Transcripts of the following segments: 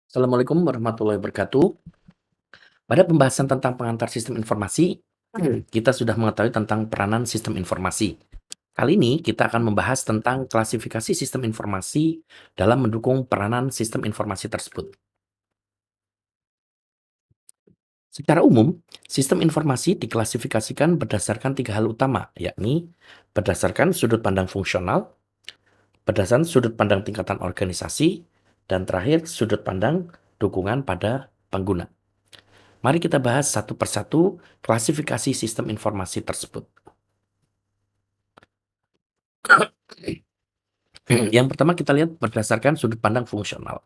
Assalamualaikum warahmatullahi wabarakatuh. Pada pembahasan tentang pengantar sistem informasi, kita sudah mengetahui tentang peranan sistem informasi. Kali ini kita akan membahas tentang klasifikasi sistem informasi dalam mendukung peranan sistem informasi tersebut. Secara umum, sistem informasi diklasifikasikan berdasarkan tiga hal utama, yakni berdasarkan sudut pandang fungsional, berdasarkan sudut pandang tingkatan organisasi, dan terakhir sudut pandang dukungan pada pengguna. Mari kita bahas satu persatu klasifikasi sistem informasi tersebut. Yang pertama kita lihat berdasarkan sudut pandang fungsional.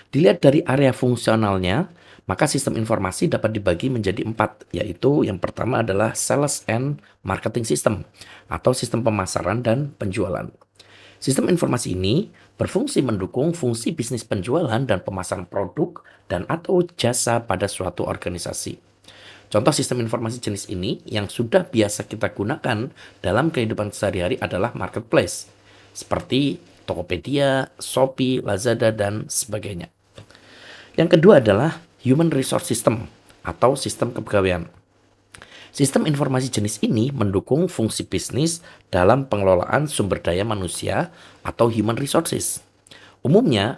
Dilihat dari area fungsionalnya, maka sistem informasi dapat dibagi menjadi empat, yaitu yang pertama adalah sales and marketing system, atau sistem pemasaran dan penjualan. Sistem informasi ini berfungsi mendukung fungsi bisnis penjualan dan pemasaran produk dan atau jasa pada suatu organisasi. Contoh sistem informasi jenis ini yang sudah biasa kita gunakan dalam kehidupan sehari-hari adalah marketplace, seperti Tokopedia, Shopee, Lazada, dan sebagainya. Yang kedua adalah human resource system atau sistem kepegawaian. Sistem informasi jenis ini mendukung fungsi bisnis dalam pengelolaan sumber daya manusia atau human resources. Umumnya,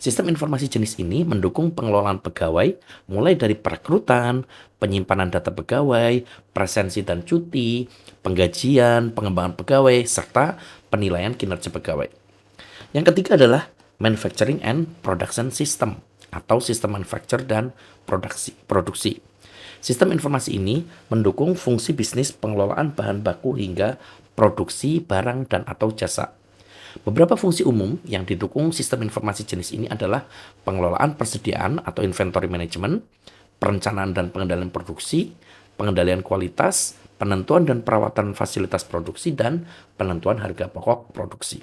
sistem informasi jenis ini mendukung pengelolaan pegawai mulai dari perekrutan, penyimpanan data pegawai, presensi dan cuti, penggajian, pengembangan pegawai, serta penilaian kinerja pegawai. Yang ketiga adalah manufacturing and production system atau sistem manufacture dan produksi. Sistem informasi ini mendukung fungsi bisnis pengelolaan bahan baku hingga produksi barang dan atau jasa. Beberapa fungsi umum yang didukung sistem informasi jenis ini adalah pengelolaan persediaan atau inventory management, perencanaan dan pengendalian produksi, pengendalian kualitas, penentuan dan perawatan fasilitas produksi, dan penentuan harga pokok produksi.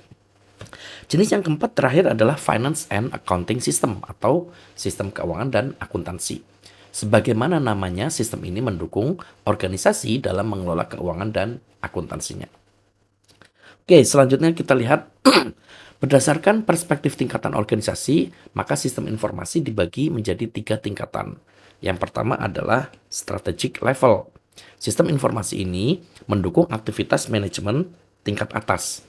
Jenis yang keempat terakhir adalah finance and accounting system atau sistem keuangan dan akuntansi. Sebagaimana namanya, sistem ini mendukung organisasi dalam mengelola keuangan dan akuntansinya. Oke, selanjutnya kita lihat berdasarkan perspektif tingkatan organisasi, maka sistem informasi dibagi menjadi tiga tingkatan. Yang pertama adalah strategic level. Sistem informasi ini mendukung aktivitas manajemen tingkat atas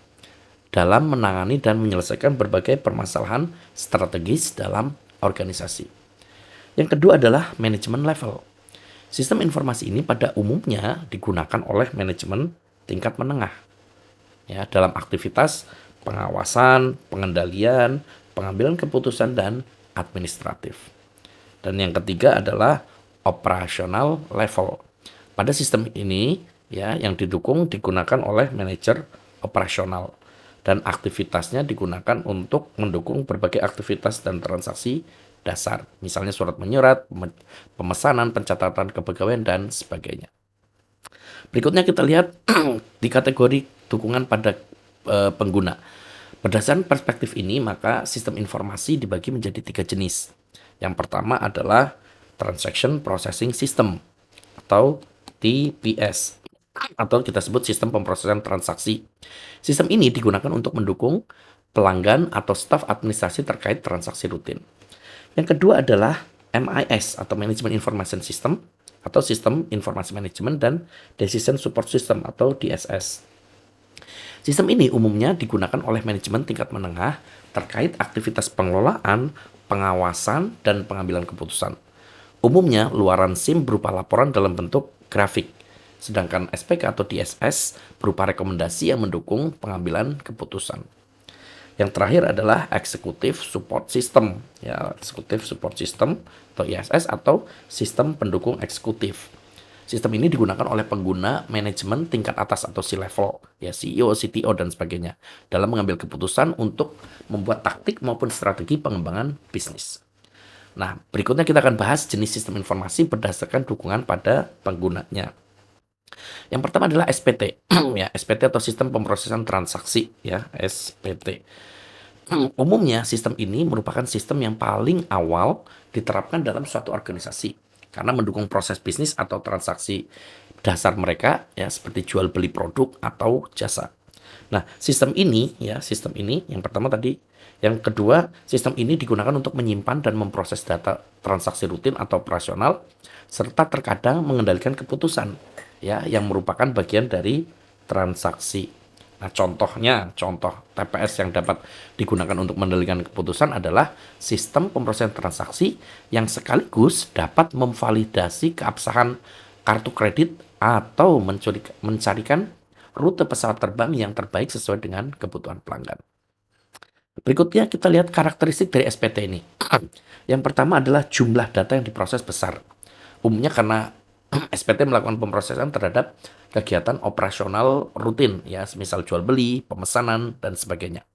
dalam menangani dan menyelesaikan berbagai permasalahan strategis dalam organisasi. Yang kedua adalah manajemen level. Sistem informasi ini pada umumnya digunakan oleh manajemen tingkat menengah ya dalam aktivitas pengawasan, pengendalian, pengambilan keputusan dan administratif. Dan yang ketiga adalah operasional level. Pada sistem ini ya yang digunakan oleh manajer operasional dan aktivitasnya digunakan untuk mendukung berbagai aktivitas dan transaksi dasar, misalnya surat menyurat, pemesanan, pencatatan kepegawaian, dan sebagainya. Berikutnya kita lihat di kategori dukungan pada pengguna. Berdasarkan perspektif ini, maka sistem informasi dibagi menjadi tiga jenis. Yang pertama adalah Transaction Processing System atau TPS, atau kita sebut sistem pemrosesan transaksi. Sistem ini digunakan untuk mendukung pelanggan atau staf administrasi terkait transaksi rutin. Yang kedua adalah MIS atau Management Information System atau Sistem Informasi Manajemen dan Decision Support System atau DSS. Sistem ini umumnya digunakan oleh manajemen tingkat menengah terkait aktivitas pengelolaan, pengawasan, dan pengambilan keputusan. Umumnya luaran SIM berupa laporan dalam bentuk grafik, sedangkan SPK atau DSS berupa rekomendasi yang mendukung pengambilan keputusan. Yang terakhir adalah Executive Support System, ya Executive Support System atau ISS atau sistem pendukung eksekutif. Sistem ini digunakan oleh pengguna manajemen tingkat atas atau C-level, ya CEO, CTO dan sebagainya, dalam mengambil keputusan untuk membuat taktik maupun strategi pengembangan bisnis. Nah, berikutnya kita akan bahas jenis sistem informasi berdasarkan dukungan pada penggunanya. Yang pertama adalah SPT, ya SPT atau sistem pemrosesan transaksi, ya SPT. Umumnya sistem ini merupakan sistem yang paling awal diterapkan dalam suatu organisasi karena mendukung proses bisnis atau transaksi dasar mereka ya seperti jual beli produk atau jasa. Nah, sistem ini yang pertama tadi, yang kedua, sistem ini digunakan untuk menyimpan dan memproses data transaksi rutin atau operasional, serta terkadang mengendalikan keputusan, ya, yang merupakan bagian dari transaksi. Nah, contoh TPS yang dapat digunakan untuk mengendalikan keputusan adalah sistem pemrosesan transaksi yang sekaligus dapat memvalidasi keabsahan kartu kredit atau mencarikan rute pesawat terbang yang terbaik sesuai dengan kebutuhan pelanggan. Berikutnya kita lihat karakteristik dari SPT ini. Yang pertama adalah jumlah data yang diproses besar. Umumnya karena SPT melakukan pemrosesan terhadap kegiatan operasional rutin, ya, misal jual beli, pemesanan, dan sebagainya.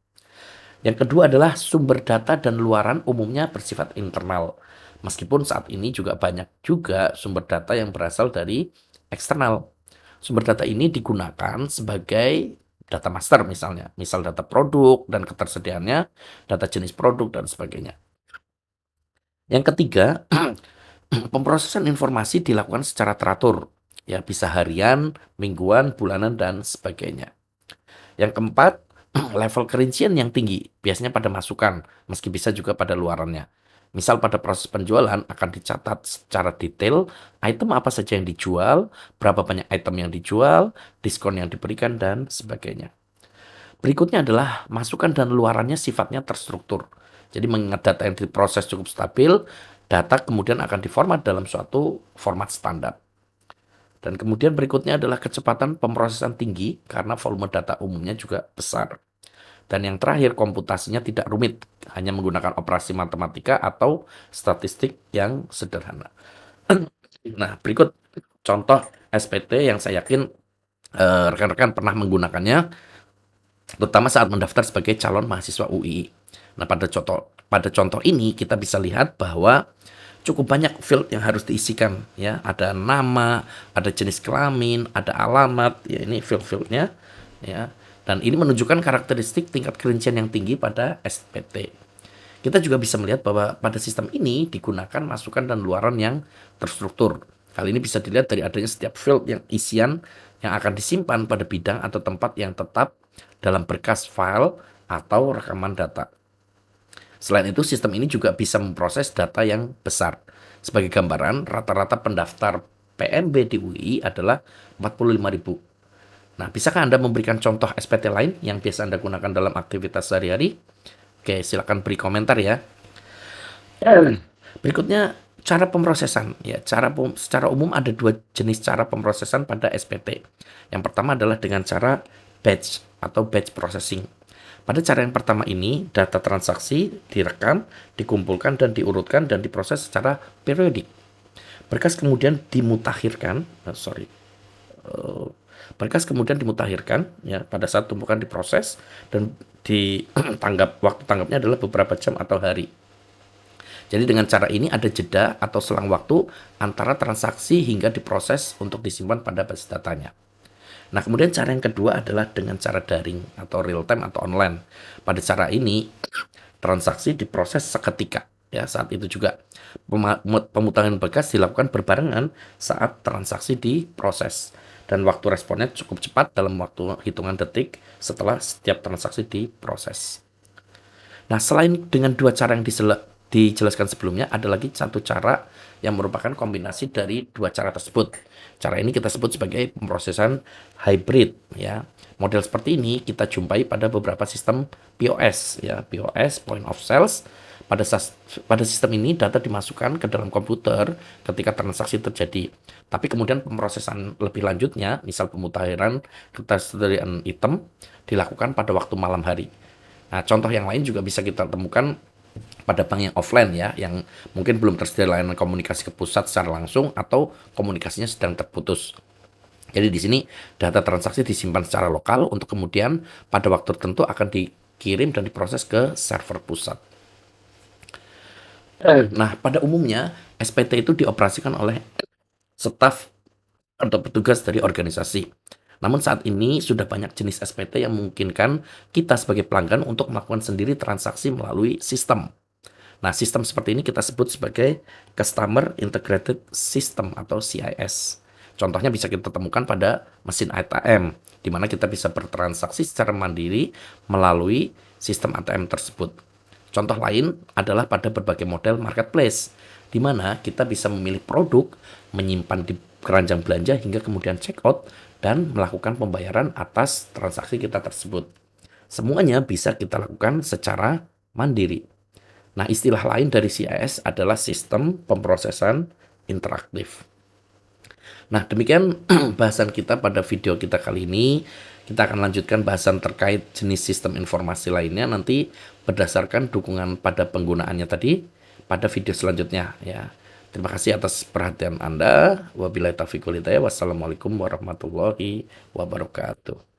Yang kedua adalah sumber data dan luaran umumnya bersifat internal. Meskipun saat ini juga banyak juga sumber data yang berasal dari eksternal. Sumber data ini digunakan sebagai data master misalnya, misal data produk dan ketersediaannya, data jenis produk dan sebagainya. Yang ketiga, pemrosesan informasi dilakukan secara teratur, ya bisa harian, mingguan, bulanan dan sebagainya. Yang keempat, level kerincian yang tinggi, biasanya pada masukan, meski bisa juga pada luarannya. Misal pada proses penjualan akan dicatat secara detail item apa saja yang dijual, berapa banyak item yang dijual, diskon yang diberikan, dan sebagainya. Berikutnya adalah masukan dan luarannya sifatnya terstruktur. Jadi mengingat data yang diproses cukup stabil, data kemudian akan diformat dalam suatu format standar. Dan kemudian berikutnya adalah kecepatan pemrosesan tinggi karena volume data umumnya juga besar. Dan yang terakhir, komputasinya tidak rumit, hanya menggunakan operasi matematika atau statistik yang sederhana. Nah, berikut contoh SPT yang saya yakin rekan-rekan pernah menggunakannya, terutama saat mendaftar sebagai calon mahasiswa UI. Nah, pada contoh ini kita bisa lihat bahwa cukup banyak field yang harus diisikan, ya. Ada nama, ada jenis kelamin, ada alamat, ya ini field-fieldnya, ya. Dan ini menunjukkan karakteristik tingkat kerincian yang tinggi pada SPT. Kita juga bisa melihat bahwa pada sistem ini digunakan masukan dan luaran yang terstruktur. Hal ini bisa dilihat dari adanya setiap field yang isian yang akan disimpan pada bidang atau tempat yang tetap dalam berkas file atau rekaman data. Selain itu, sistem ini juga bisa memproses data yang besar. Sebagai gambaran, rata-rata pendaftar PMB di UI adalah 45.000. Nah, bisakah Anda memberikan contoh SPT lain yang biasa Anda gunakan dalam aktivitas sehari-hari? Oke, silakan beri komentar ya. Berikutnya, cara pemrosesan. Ya, secara umum ada dua jenis cara pemrosesan pada SPT. Yang pertama adalah dengan cara batch atau batch processing. Pada cara yang pertama ini, data transaksi direkam, dikumpulkan dan diurutkan dan diproses secara periodik. Berkas kemudian dimutakhirkan, berkas kemudian dimutakhirkan, ya, pada saat tumpukan diproses dan waktu tanggapnya adalah beberapa jam atau hari. Jadi dengan cara ini ada jeda atau selang waktu antara transaksi hingga diproses untuk disimpan pada basis datanya. Nah, kemudian cara yang kedua adalah dengan cara daring atau real time atau online. Pada cara ini, transaksi diproses seketika. Ya, saat itu juga pemutahiran berkas dilakukan berbarengan saat transaksi diproses. Dan waktu responnya cukup cepat dalam waktu hitungan detik setelah setiap transaksi diproses. Nah, selain dengan dua cara yang dijelaskan sebelumnya, ada lagi satu cara yang merupakan kombinasi dari dua cara tersebut. Cara ini kita sebut sebagai pemrosesan hybrid, ya. Model seperti ini kita jumpai pada beberapa sistem POS, ya, POS, point of sales. Pada sistem ini data dimasukkan ke dalam komputer ketika transaksi terjadi. Tapi kemudian pemrosesan lebih lanjutnya, misal pemutakhiran ketersediaan item, dilakukan pada waktu malam hari. Nah, contoh yang lain juga bisa kita temukan pada bank yang offline, ya, yang mungkin belum tersedia layanan komunikasi ke pusat secara langsung atau komunikasinya sedang terputus. Jadi di sini data transaksi disimpan secara lokal untuk kemudian pada waktu tertentu akan dikirim dan diproses ke server pusat. Nah, pada umumnya SPT itu dioperasikan oleh staf atau petugas dari organisasi. Namun saat ini sudah banyak jenis SPT yang memungkinkan kita sebagai pelanggan untuk melakukan sendiri transaksi melalui sistem. Nah, sistem seperti ini kita sebut sebagai Customer Integrated System atau CIS. Contohnya bisa kita temukan pada mesin ATM, di mana kita bisa bertransaksi secara mandiri melalui sistem ATM tersebut. Contoh lain adalah pada berbagai model marketplace, di mana kita bisa memilih produk, menyimpan di keranjang belanja hingga kemudian check out dan melakukan pembayaran atas transaksi kita tersebut. Semuanya bisa kita lakukan secara mandiri. Nah, istilah lain dari CIS adalah sistem pemrosesan interaktif. Nah, demikian bahasan kita pada video kita kali ini. Kita akan lanjutkan bahasan terkait jenis sistem informasi lainnya nanti berdasarkan dukungan pada penggunaannya tadi pada video selanjutnya ya. Terima kasih atas perhatian Anda. Wabillahi taufiq wal hidayah. Wassalamualaikum warahmatullahi wabarakatuh.